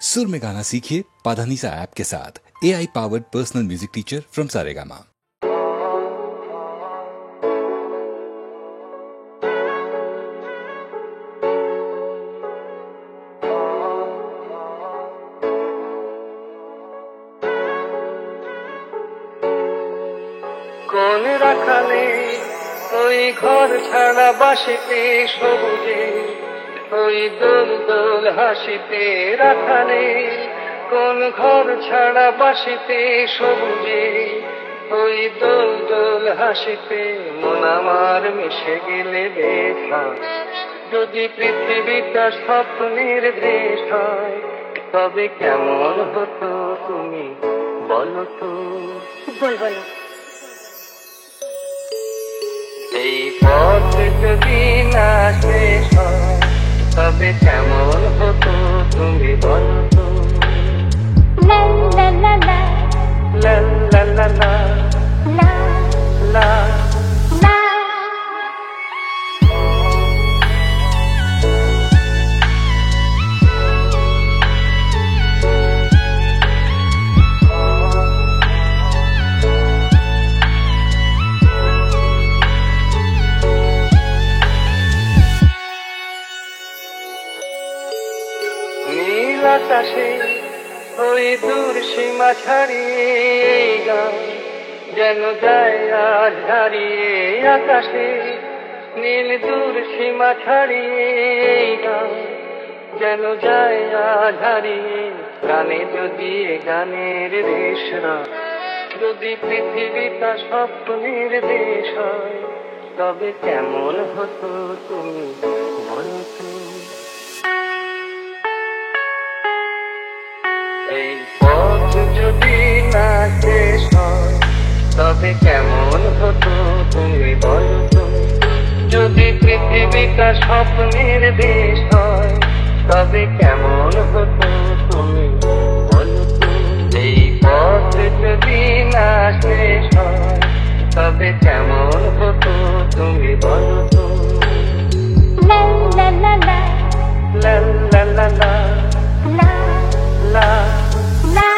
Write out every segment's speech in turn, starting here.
सुर में गाना सीखिए पाधानीसा ऐप के साथ। AI powered personal music teacher from Saregama. কোন রাখালে ওই ঘর ছাড়া বাসিতে সবুজে, ওই দোল দোল হাসিতে রাখালে, কোন ঘর ছাড়া বাসিতে সবুজে, ওই দোল দোল হাসিতে মন আমার মিশে গেলে দেখা। যদি পৃথিবীটা স্বপ্নের দেশ হয়, তবে কেমন হতো তুমি বলো তো? বলবো না। এই পথ যদি না শেষ হয়, তবে কেমন হতো তুমি বলো তো? লা লা লা লা লা লা লা লা লা লা। লা। নীল আকাশে ওই দূর সীমা ছাড়িয়ে এই গান যেন যায় আজ হারিয়ে। আকাশে নীল দূর সীমা ছাড়িয়ে এই গান যেন যায় আজ হারিয়ে। গানে যদি গানের দেশরা, যদি পৃথিবীটা স্বপ্নের দেশ হয়, তবে কেমন হতো তুমি বলো তো? এই পথ যদি না শেষ হয়, তবে কেমন হতো তুমি বলো তো? যদি পৃথিবীটা স্বপ্নের দেশ হয়, তবে কেমন হতো তুমি বলো তো? এই পথ যদি না শেষ হয়, তবে কেমন হতো তুমি বলো তো? লা লা লা লা লা লা লা লা লা লা। লা।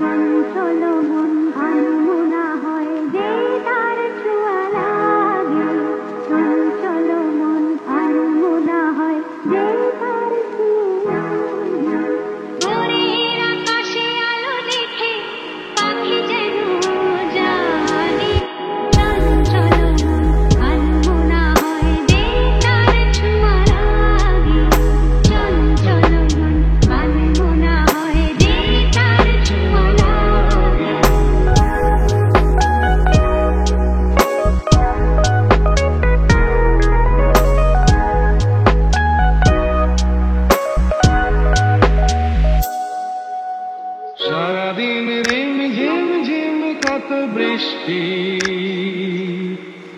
চঞ্চল মন আনমনা হয় যে তার ছোঁয়া লাগে। চঞ্চল মন আনমনা হয় যে তার ছোঁয়া লাগে। ভোরের আকাশে আলো দেখে পাখি যেন জানে। চঞ্চল মন আনমনা হয় যে তার ছোঁয়া লাগে। চঞ্চল মন আনমনা হয় যে তার ছোঁয়া লাগে। সারাদিন রিম ঝিম ঝিম কত বৃষ্টি,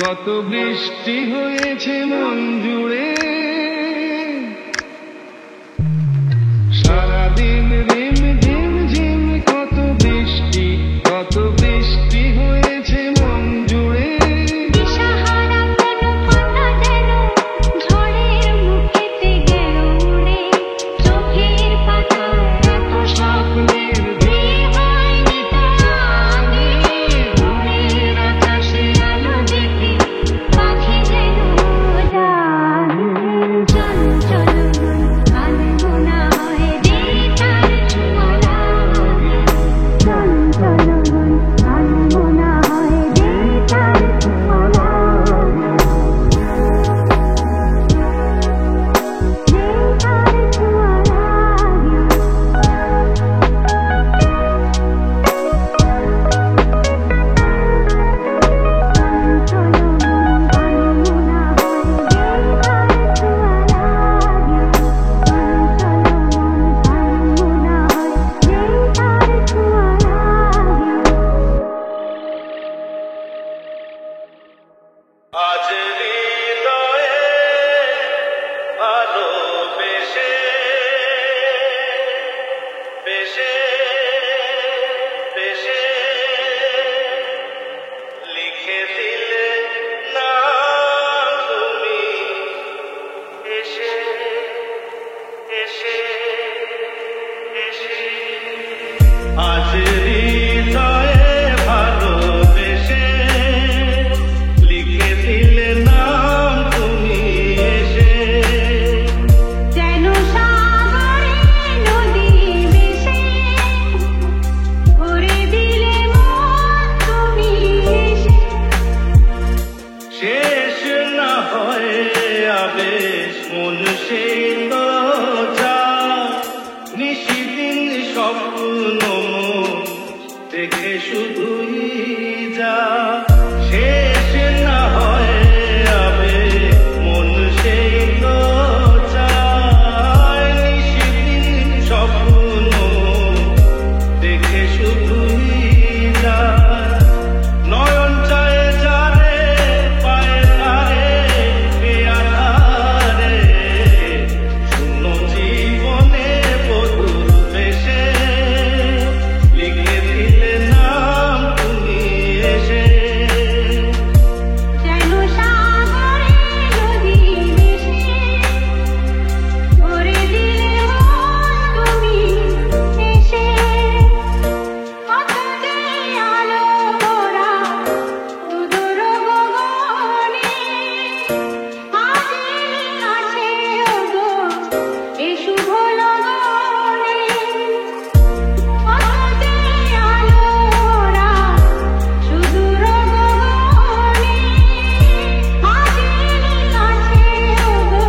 কত বৃষ্টি হয়েছে মন জুড়ে। সারাদিন রিম ঝিম ঝিম কত বৃষ্টি, কত বৃষ্টি হয়েছে মন জুড়ে। দিশাহারা কোনো পাতা যেন ঝড়ের মুখেতে গেল উড়ে। চোখের পাতা এত স্বপ্নের বিয়ে হয়নি তার আগে। ভোরের আকাশে আলো দেখে পাখি যেন জানে। আজ হৃদয়ে ভালোবেসে বেশে বেশে লিখে দিলে না তুমি এসে এসে এসে আজ হৃদয়ে ভালোবেসে লিখে দিলে নাম তুমি এসে যেন সাগরে নদী ভেসে ভরে দিলে মন তুমি এসে শেষ না হয় আবেশ মন সেই তো যা নিশিদিন স্বপ্ন দেখে শুধুই যা শেষ না হয় আবেশ মন সেই তো চায় নিশিদিন স্বপ্ন দেখে শুধুই যা নয়ন চায় যারে পায়ে তারে এ আধারে শূন্য জীবনে বধুর বেশে লিখে দিলে নাম তুমি এসে যেন সাগরে নদী ভেসে ভরে দিলে মন তুমি এসে কত যে আলো ভরা সুদূর গগনে আজ আছে ওগো এ শুভ লগনে কত যে আলো ভরা সুদূর গগনে আজ আছে ওগো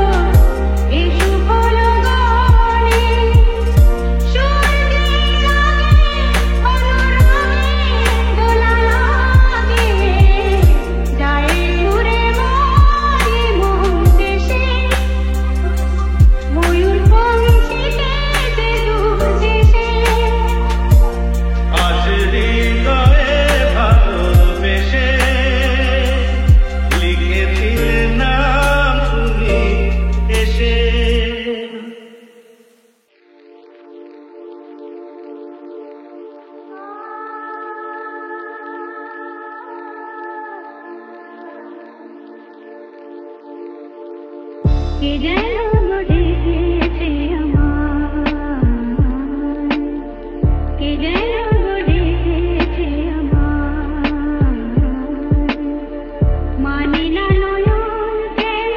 এ শুভ লগনে সূর্যের আগে অনুরাগে দোলা লাগে যায় উড়ে মরি মন দেশে ময়ূর পৌঁছিতে যে দূর দেশে আজ হৃদয়ে ভালোবেসে লিখে দিলে নাম তুমি এসে কে যেন ডেকেছে আমার কে যেন ডেকেছে আমার মানে না নয়ন কেন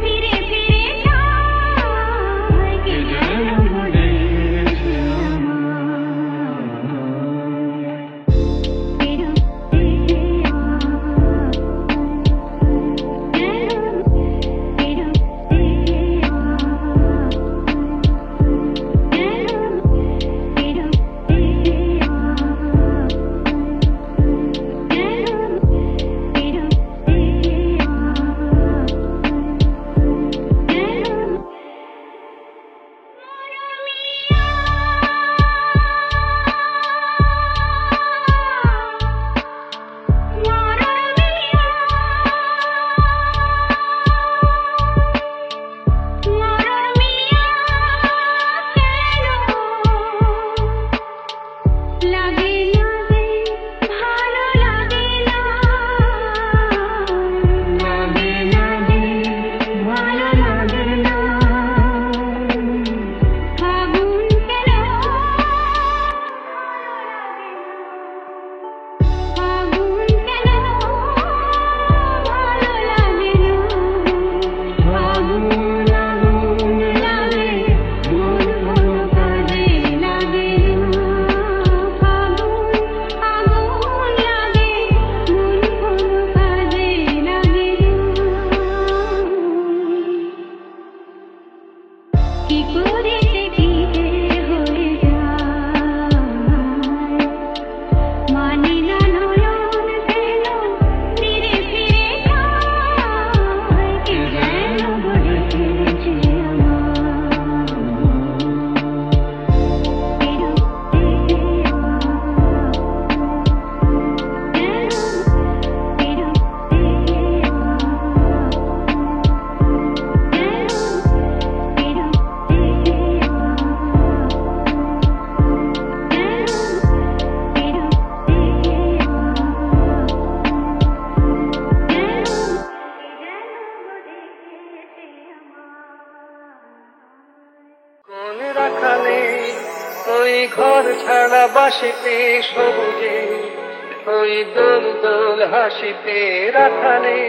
ফিরে ফিরে যায় কে যেন ডেকেছে আমার ওই ঘর ছাড়া বাসিতে সবুজে, ওই দোল দোল হাসিতে রাখালে